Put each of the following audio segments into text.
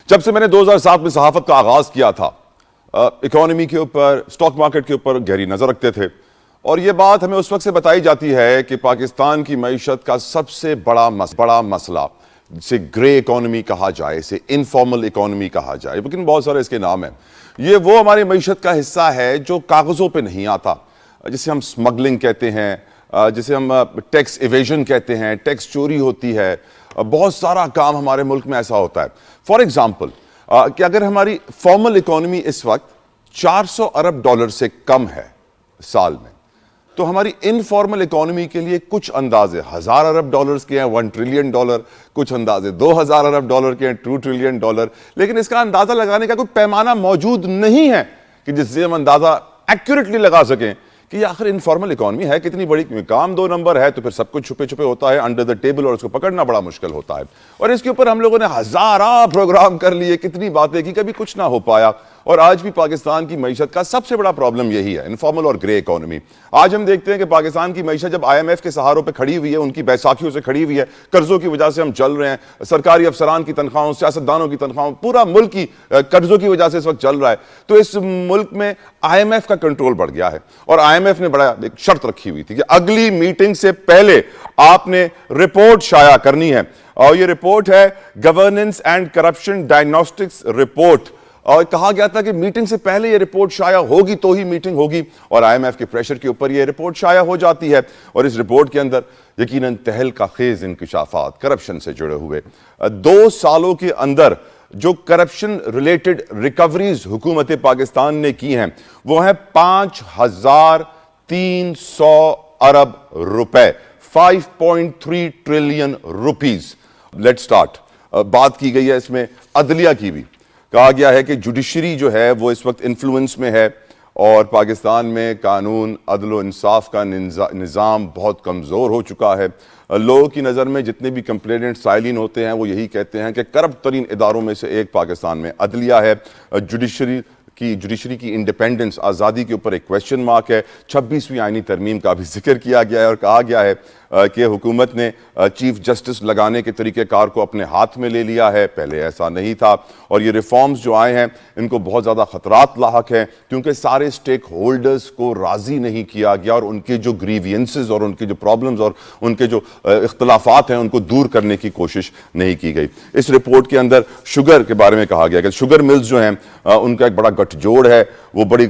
جب سے میں نے 2007 میں صحافت کا آغاز کیا تھا، اکانومی کے اوپر، سٹاک مارکیٹ کے اوپر گہری نظر رکھتے تھے، اور یہ بات ہمیں اس وقت سے بتائی جاتی ہے کہ پاکستان کی معیشت کا سب سے بڑا مسئلہ، جسے گرے اکانومی کہا جائے، اسے انفارمل اکانومی کہا جائے، لیکن بہت سارے اس کے نام ہیں، یہ وہ ہماری معیشت کا حصہ ہے جو کاغذوں پہ نہیں آتا، جسے ہم سمگلنگ کہتے ہیں، جسے ہم ٹیکس ایویژن کہتے ہیں، ٹیکس چوری ہوتی ہے، بہت سارا کام ہمارے ملک میں ایسا ہوتا ہے۔ فار ایگزامپل کہ اگر ہماری فارمل اکانومی اس وقت 400 ارب ڈالر سے کم ہے سال میں، تو ہماری انفارمل اکانومی کے لیے کچھ اندازے 1000 ارب ڈالرز کے ہیں، 1 ٹریلین ڈالر، کچھ اندازے 2000 ارب ڈالر کے ہیں، 2 ٹریلین ڈالر، لیکن اس کا اندازہ لگانے کا کوئی پیمانہ موجود نہیں ہے کہ جس سے ہم اندازہ ایکوریٹلی لگا سکیں کہ یہ آخر انفارمل اکانومی ہے کتنی بڑی، کام 2 نمبر ہے تو پھر سب کچھ چھپے چھپے ہوتا ہے انڈر دا ٹیبل، اور اس کو پکڑنا بڑا مشکل ہوتا ہے، اور اس کے اوپر ہم لوگوں نے ہزارہ پروگرام کر لیے، کتنی باتیں کی، کبھی کچھ نہ ہو پایا، اور آج بھی پاکستان کی معیشت کا سب سے بڑا پرابلم یہی ہے، انفارمل اور گرے اکانومی۔ آج ہم دیکھتے ہیں کہ پاکستان کی معیشت جب IMF کے سہاروں پہ کھڑی ہوئی ہے، ان کی بیساکھیوں سے کھڑی ہوئی ہے، قرضوں کی وجہ سے ہم چل رہے ہیں، سرکاری افسران کی تنخواہوں، سیاستدانوں کی تنخواہوں، پورا ملک کی قرضوں کی وجہ سے اس وقت چل رہا ہے، تو اس ملک میں IMF کا کنٹرول بڑھ گیا ہے، اور IMF نے بڑا ایک شرط رکھی ہوئی تھی کہ اگلی میٹنگ سے پہلے آپ نے رپورٹ شائع کرنی ہے، اور یہ رپورٹ ہے governance and corruption diagnostics report, اور کہا گیا تھا کہ میٹنگ سے پہلے یہ رپورٹ شائع ہوگی تو ہی میٹنگ ہوگی، اور IMF کے پریشر کے اوپر یہ رپورٹ شائع ہو جاتی ہے، اور اس رپورٹ کے اندر یقیناً تہلکہ خیز انکشافات کرپشن سے جڑے ہوئے 2 سالوں کے اندر جو کرپشن ریلیٹڈ ریکوریز حکومت پاکستان نے کی ہیں وہ ہیں 5300 ارب روپے، 5.3 ٹریلین روپیز۔ Late start. بات کی گئی ہے اس میں عدلیہ کی بھی، کہا گیا ہے کہ جوڈیشری جو ہے وہ اس وقت انفلوئنس میں ہے، اور پاکستان میں قانون، عدل و انصاف کا نظام بہت کمزور ہو چکا ہے۔ لوگوں کی نظر میں جتنے بھی کمپلیننٹ سائلین ہوتے ہیں وہ یہی کہتے ہیں کہ کرپٹ ترین اداروں میں سے ایک پاکستان میں عدلیہ ہے، جوڈیشری کی انڈیپینڈنس، آزادی کے اوپر ایک کویسچن مارک ہے۔ 26ویں آئینی ترمیم کا بھی ذکر کیا گیا ہے، اور کہا گیا ہے کہ حکومت نے چیف جسٹس لگانے کے طریقہ کار کو اپنے ہاتھ میں لے لیا ہے، پہلے ایسا نہیں تھا، اور یہ ریفارمز جو آئے ہیں ان کو بہت زیادہ خطرات لاحق ہیں، کیونکہ سارے سٹیک ہولڈرز کو راضی نہیں کیا گیا، اور ان کے جو گریوینسز اور ان کے جو پرابلمز اور ان کے جو اختلافات ہیں ان کو دور کرنے کی کوشش نہیں کی گئی۔ اس رپورٹ کے اندر شوگر کے بارے میں کہا گیا کہ شوگر ملز جو ہیں ان کا ایک بڑا گٹھ جوڑ ہے، وہ بڑی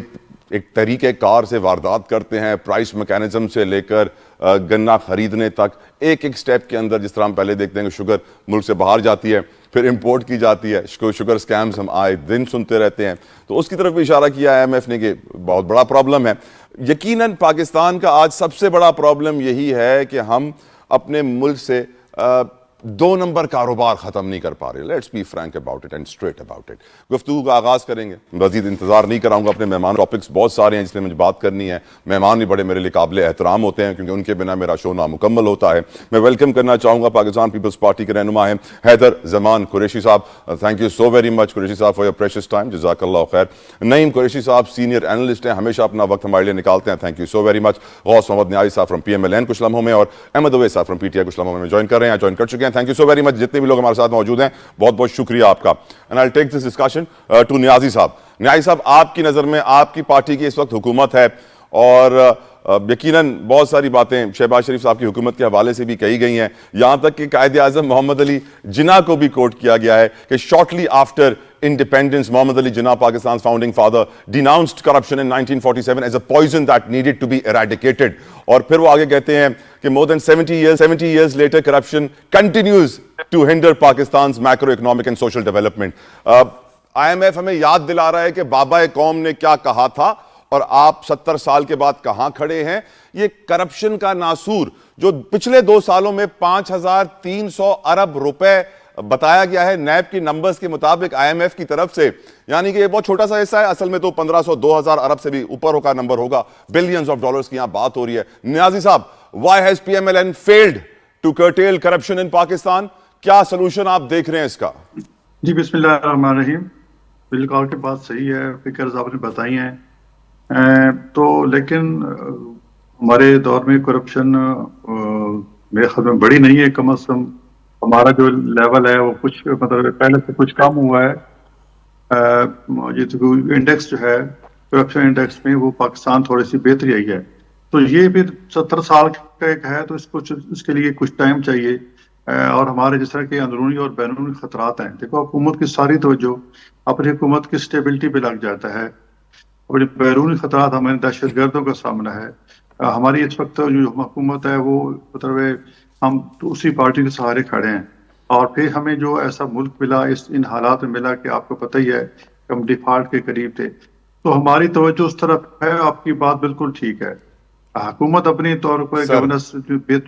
ایک طریقہ کار سے واردات کرتے ہیں، پرائس میکانزم سے لے کر گنا خریدنے تک، ایک سٹیپ کے اندر، جس طرح ہم پہلے دیکھتے ہیں کہ شوگر ملک سے باہر جاتی ہے پھر امپورٹ کی جاتی ہے، شوگر سکیمز ہم آئے دن سنتے رہتے ہیں، تو اس کی طرف بھی اشارہ کیا IMF نے کہ بہت بڑا پرابلم ہے۔ یقیناً پاکستان کا آج سب سے بڑا پرابلم یہی ہے کہ ہم اپنے ملک سے 2 نمبر کاروبار ختم نہیں کر پا رہے۔ Let's be frank about it and straight about it. گفتگو کا آغاز کریں گے، مزید انتظار نہیں کراؤں گا، اپنے مہمان، ٹاپکس بہت سارے ہیں جس میں مجھے بات کرنی ہے، مہمان بھی بڑے میرے لیے قابل احترام ہوتے ہیں کیونکہ ان کے بنا میرا شو نامکمل ہوتا ہے۔ میں ویلکم کرنا چاہوں گا پاکستان پیپلز پارٹی کے رہنما ہیں حیدر زمان قریشی صاحب۔ Thank you so very much Qureshi صاحب فار یور پریشیس ٹائم، جزاک اللہ خیر۔ نعیم قریشی صاحب سینئر اینالسٹ ہیں، ہمیشہ اپنا وقت ہمارے لیے نکالتے ہیں، thank you so very much. غوث محمد نیازی صاحب فرام PMLN کچھ لمحوں میں، اور احمد اویس صاحب فرام PTI کچھ لمحوں میں جوائن کر رہے ہیں، جوائن کر چکے ہیں، thank you so very much. جتنے بھی لوگ ہمارے ساتھ موجود ہیں بہت بہت شکریہ آپ کا۔ And I take this discussion to Niazi صاحب۔ نیازی صاحب، آپ کی نظر میں آپ کی پارٹی کی اس وقت حکومت ہے، اور یقیناً بہت ساری باتیں شہباز شریف صاحب کی حکومت کے حوالے سے بھی کہی گئی ہیں، یہاں تک کہ قائد اعظم محمد علی جناح کو بھی کوٹ کیا گیا ہے کہ shortly after independence, Muhammad Ali Jinnah, Pakistan's founding father, denounced corruption in 1947 as a poison that needed to be eradicated. اور پھر وہ آگے کہتے ہیں کہ more than 70 years later, corruption continues to hinder Pakistan's macroeconomic and social development. IMF ہمیں یاد دلا رہا ہے کہ بابا قوم نے کیا کہا تھا، اور آپ 70 سال کے بعد کہاں کھڑے ہیں۔ یہ کرپشن کا ناسور جو پچھلے 2 سالوں میں 5300 ارب روپے بتایا گیا ہے نیب کی نمبرز کے مطابق IMF کی طرف سے، یعنی کہ یہ بہت چھوٹا سا حصہ ہے، اصل میں تو 1500-2000 ارب سے بھی اوپر کا نمبر ہوگا، بلینز آف ڈالرز کی یہاں بات ہو رہی ہے۔ نیازی صاحب، why has PMLN failed to curtail corruption in Pakistan؟ کیا سلوشن آپ دیکھ رہے ہیں اس کا؟ جی بسم اللہ الرحمن الرحیم۔ بالکل آپ کی بات صحیح ہے، فکرز آپ نے بتائی ہیں، تو لیکن ہمارے دور میں کرپشن میرے خیال میں بڑی نہیں ہے، کم از کم ہمارا جو لیول ہے وہ کچھ مطلب پہلے سے کچھ کم ہوا ہے، یہ تو انڈیکس جو ہے کرپشن انڈیکس میں وہ پاکستان تھوڑی سی بہتری آئی ہے. تو یہ پھر 70 سال کا ایک ہے تو اس کے لیے کچھ ٹائم چاہیے. اور ہمارے جس طرح کے اندرونی اور بیرونی خطرات ہیں, دیکھو حکومت کی ساری توجہ اپنی حکومت کی اسٹیبلٹی پہ لگ جاتا ہے. اپنے بیرونی خطرات ہمیں دہشت گردوں کا سامنا ہے. ہماری اس وقت جو حکومت ہے وہ مطلب ہم اسی پارٹی کے سہارے کھڑے ہیں. اور پھر ہمیں جو ایسا ملک ملا ان حالات میں ملا کہ آپ کو پتہ ہی ہے کہ ہم ڈیفالٹ کے قریب تھے. تو ہماری توجہ اس طرف ہے. آپ کی بات بالکل ٹھیک ہے. حکومت اپنی طور پر گورننس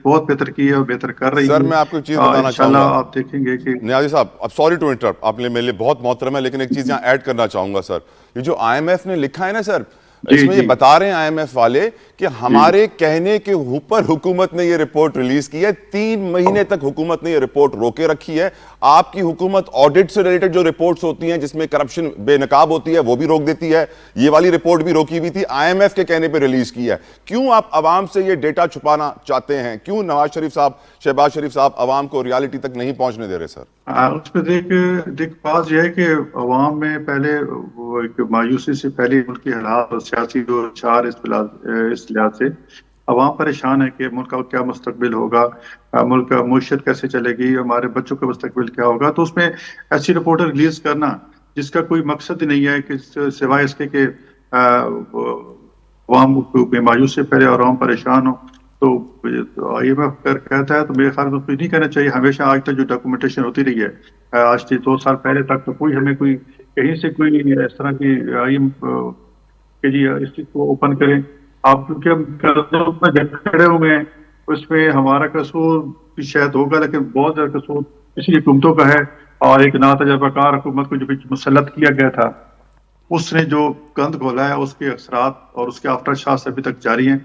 بہت بہتر کی ہے اور بہتر کر رہی ہے. سر میں آپ کو ایک چیز بتانا چاہوں انشاءاللہ گا, آپ دیکھیں گے کہ نیازی صاحب اب سوری ٹو انٹرپٹ, آپ نے میرے لیے بہت محترم ہے, لیکن ایک چیز یہاں ایڈ کرنا چاہوں گا سر. یہ جو آئی ایم ایف نے لکھا ہے نا سر, اس میں یہ بتا رہے ہیں آئی ایم ایف والے کہ ہمارے کہنے کے اوپر حکومت نے یہ رپورٹ ریلیز کی ہے. 3 مہینے تک حکومت نے یہ رپورٹ روکے رکھی ہے. آپ کی حکومت آڈٹ سے ریلیٹڈ جو رپورٹس ہوتی ہیں جس میں کرپشن بے نقاب ہوتی ہے وہ بھی روک دیتی ہے. یہ والی رپورٹ بھی روکی ہوئی تھی, آئی ایم ایف کے کہنے پہ ریلیز کی ہے. کیوں آپ عوام سے یہ ڈیٹا چھپانا چاہتے ہیں؟ کیوں نواز شریف صاحب, شہباز شریف صاحب عوام کو ریالٹی تک نہیں پہنچنے دے رہے سر؟ اس پہ دیکھ بات یہ ہے کہ عوام میں پہلے وہ ایک مایوسی سے پہلے ملک کی حالات اور سیاسی جو چار اس لحاظ سے عوام پریشان ہے کہ ملک کا کیا مستقبل ہوگا, ملک کا معیشت کیسے چلے گی, ہمارے بچوں کا مستقبل کیا ہوگا. تو اس میں ایسی رپورٹ ریلیز کرنا جس کا کوئی مقصد ہی نہیں ہے کہ سوائے اس کے کہ عوام مایوس سے پہلے اور عوام پریشان ہو. تو آئی ایم ایف کہتا ہے تو میرے خیال میں کچھ نہیں کہنا چاہیے. ہمیشہ آج تک جو ڈاکومنٹیشن ہوتی رہی ہے, آج سے 2 سال پہلے تک تو کوئی ہمیں کوئی کہیں سے کوئی اس طرح کی آئی ایم کہ جی اس چیز کو اوپن کریں آپ, کیونکہ ہم قرضوں میں کھڑے ہوئے ہیں. اس میں ہمارا قصور بھی شاید ہوگا لیکن بہت زیادہ قصور اسی حکومتوں کا ہے. اور ایک ناتجربہ کار حکومت کو جو مسلط کیا گیا تھا اس نے جو گند گھولا ہے اس کے اثرات اور اس کے آفٹر شاٹس ابھی تک جاری ہیں.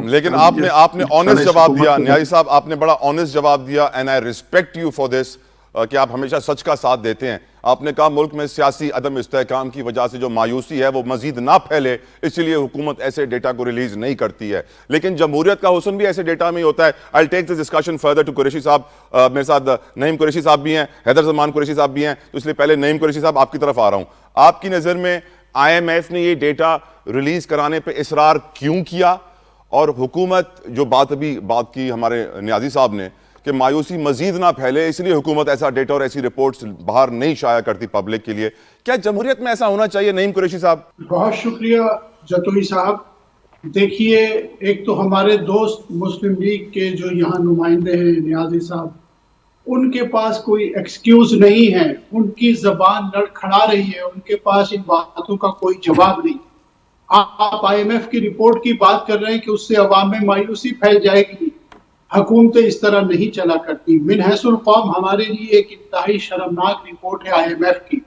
لیکن آپ نے آنیسٹ جواب دیا نیازی صاحب, آپ نے بڑا آنیسٹ جواب دیا, and I respect you for this, کہ آپ ہمیشہ سچ کا ساتھ دیتے ہیں. آپ نے کہا ملک میں سیاسی عدم استحکام کی وجہ سے جو مایوسی ہے وہ مزید نہ پھیلے, اسی لیے حکومت ایسے ڈیٹا کو ریلیز نہیں کرتی ہے. لیکن جمہوریت کا حسن بھی ایسے ڈیٹا میں ہی ہوتا ہے. I'll take this discussion further to Qureshi صاحب. میرے ساتھ نعیم قریشی صاحب بھی ہیں, حیدر زمان قریشی صاحب بھی ہیں, تو اس لیے پہلے نعیم قریشی صاحب آپ کی طرف آ رہا ہوں. آپ کی نظر میں آئی ایم ایف نے یہ ڈیٹا ریلیز کرانے پہ اصرار کیوں کیا, اور حکومت جو بات کی ہمارے نیازی صاحب نے کہ مایوسی مزید نہ پھیلے اس لیے حکومت ایسا ڈیٹا اور ایسی رپورٹس باہر نہیں شائع کرتی پبلک کے لیے, کیا جمہوریت میں ایسا ہونا چاہیے؟ نعیم قریشی صاحب. بہت شکریہ جتوئی صاحب. دیکھیے, ایک تو ہمارے دوست مسلم لیگ کے جو یہاں نمائندے ہیں نیازی صاحب, ان کے پاس کوئی ایکسکیوز نہیں ہے. ان کی زبان لڑکھڑا رہی ہے, ان کے پاس ان باتوں کا کوئی جواب نہیں. آپ آئی ایم ایف کی رپورٹ کی بات کر رہے ہیں کہ اس سے عوام میں مایوسی پھیل جائے گی. حکومتیں اس طرح نہیں چلا کرتی. من حیث القوم ہمارے لیے ایک انتہائی شرمناک رپورٹ ہے آئی ایم ایف کی.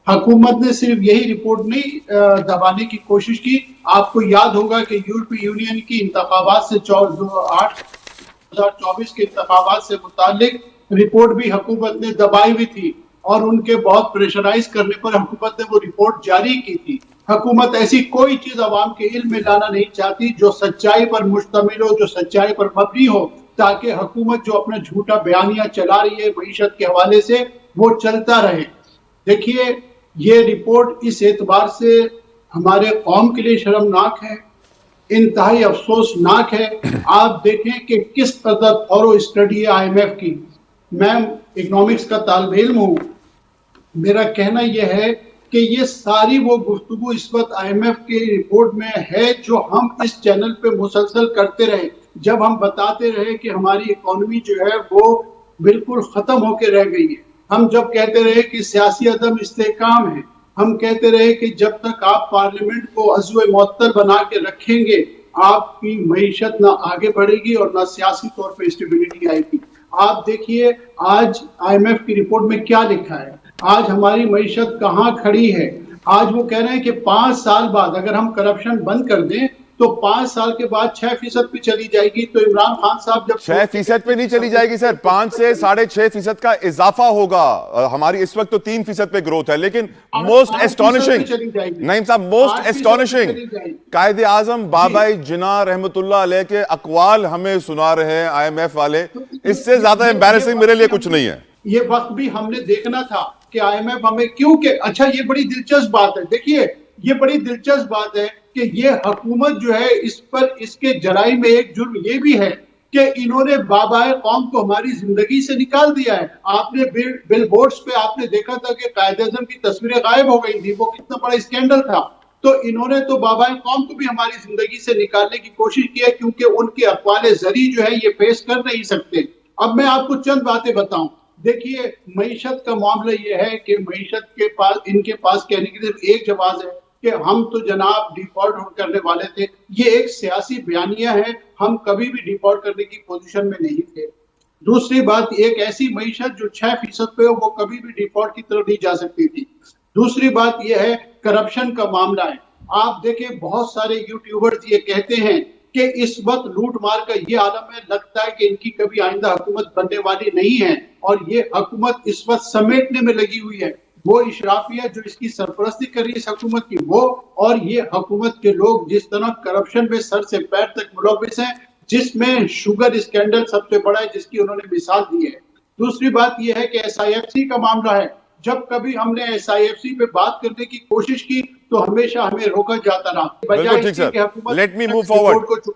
حکومت نے صرف یہی رپورٹ نہیں دبانے کی کوشش کی. آپ کو یاد ہوگا کہ یورپی یونین کی انتخابات سے 2024 کے انتخابات سے متعلق رپورٹ بھی حکومت نے دبائی ہوئی تھی, اور ان کے بہت پریشرائز کرنے پر حکومت نے وہ رپورٹ جاری کی تھی. حکومت ایسی کوئی چیز عوام کے علم میں لانا نہیں چاہتی جو سچائی پر مشتمل ہو, جو سچائی پر مبنی ہو, تاکہ حکومت جو اپنا جھوٹا بیانیہ چلا رہی ہے معیشت کے حوالے سے وہ چلتا رہے. دیکھیے, یہ رپورٹ اس اعتبار سے ہمارے قوم کے لیے شرمناک ہے, انتہائی افسوسناک ہے. آپ دیکھیں کہ کس قدر تھورو اسٹڈی ہے آئی ایم ایف کی. میں اکنامکس کا طالب علم ہوں. میرا کہنا یہ ہے کہ یہ ساری وہ گفتگو اس وقت آئی ایم ایف کی رپورٹ میں ہے جو ہم اس چینل پہ مسلسل کرتے رہے, جب ہم بتاتے رہے کہ ہماری اکانومی جو ہے وہ بالکل ختم ہو کے رہ گئی ہے. ہم جب کہتے رہے کہ سیاسی عدم استحکام ہے, ہم کہتے رہے کہ جب تک آپ پارلیمنٹ کو عضو معطل بنا کے رکھیں گے آپ کی معیشت نہ آگے بڑھے گی اور نہ سیاسی طور پہ اسٹیبلٹی آئے گی. آپ دیکھیے آج آئی ایم ایف کی رپورٹ میں کیا لکھا ہے, آج ہماری معیشت کہاں کھڑی ہے. آج وہ کہہ رہے ہیں کہ 5 سال بعد اگر ہم کرپشن بند کر دیں تو 5 سال کے بعد 6% پہ چلی جائے گی. تو عمران خان صاحب جب 6% پہ نہیں چلی جائے گی سر, 5 سے 6.5% کا اضافہ ہوگا. ہماری اس وقت تو 3% پہ گروتھ ہے, لیکن موسٹ اسٹانشنگ نعیم صاحب, موسٹ اسٹانشنگ قائد اعظم بابائی جناح رحمت اللہ علیہ کے اقوال ہمیں سنا رہے ہیں آئی ایم ایف والے. اس سے زیادہ امبیرسنگ میرے لیے کچھ نہیں ہے. یہ وقت بھی ہم نے دیکھنا تھا کہ IMF ہمیں کیوں کہ اچھا یہ بڑی دلچسپ بات ہے. دیکھیے یہ بڑی دلچسپ بات ہے کہ یہ حکومت جو ہے اس پر اس کے جرائم میں ایک جرم یہ بھی ہے کہ انہوں نے بابائے قوم کو ہماری زندگی سے نکال دیا ہے. آپ نے بل بورڈز پہ آپ نے دیکھا تھا کہ قائد اعظم کی تصویریں غائب ہو گئی تھی, وہ کتنا بڑا اسکینڈل تھا. تو انہوں نے تو بابائے قوم کو بھی ہماری زندگی سے نکالنے کی کوشش کی ہے کیونکہ ان کے اقوال زری جو ہے یہ فیس کر نہیں سکتے. اب میں آپ کو چند باتیں بتاؤں. دیکھیے معیشت کا معاملہ یہ ہے کہ معیشت کے پاس ان کے پاس کہنے کی صرف ایک جواز ہے کہ ہم تو جناب ڈیفالٹ کرنے والے تھے. یہ ایک سیاسی بیانیہ ہے, ہم کبھی بھی ڈیفالٹ کرنے کی پوزیشن میں نہیں تھے. دوسری بات, ایک ایسی معیشت جو 6% پہ ہو وہ کبھی بھی ڈیفالٹ کی طرف نہیں جا سکتی تھی. دوسری بات یہ ہے کرپشن کا معاملہ ہے. آپ دیکھیں بہت سارے یوٹیوبرز یہ کہتے ہیں کہ اس وقت لوٹ مار کا یہ عالم ہے, لگتا ہے کہ ان کی کبھی آئندہ حکومت بننے والی نہیں ہے, اور یہ حکومت اس وقت سمیٹنے میں لگی ہوئی ہے. وہ اشرافیہ جو اس کی سرپرستی کر رہی ہے اس حکومت کی, وہ اور یہ حکومت کے لوگ جس طرح کرپشن میں سر سے پیر تک ملوث ہیں, جس میں شوگر اسکینڈل سب سے بڑا ہے جس کی انہوں نے مثال دی ہے. دوسری بات یہ ہے کہ SIFC کا معاملہ ہے. جب کبھی ہم نے SIFC پہ بات کرنے کی کوشش کی تو ہمیشہ ہمیں روکا جاتا رہا. بالکل ٹھیک سر, لیٹ می موو فارورڈ.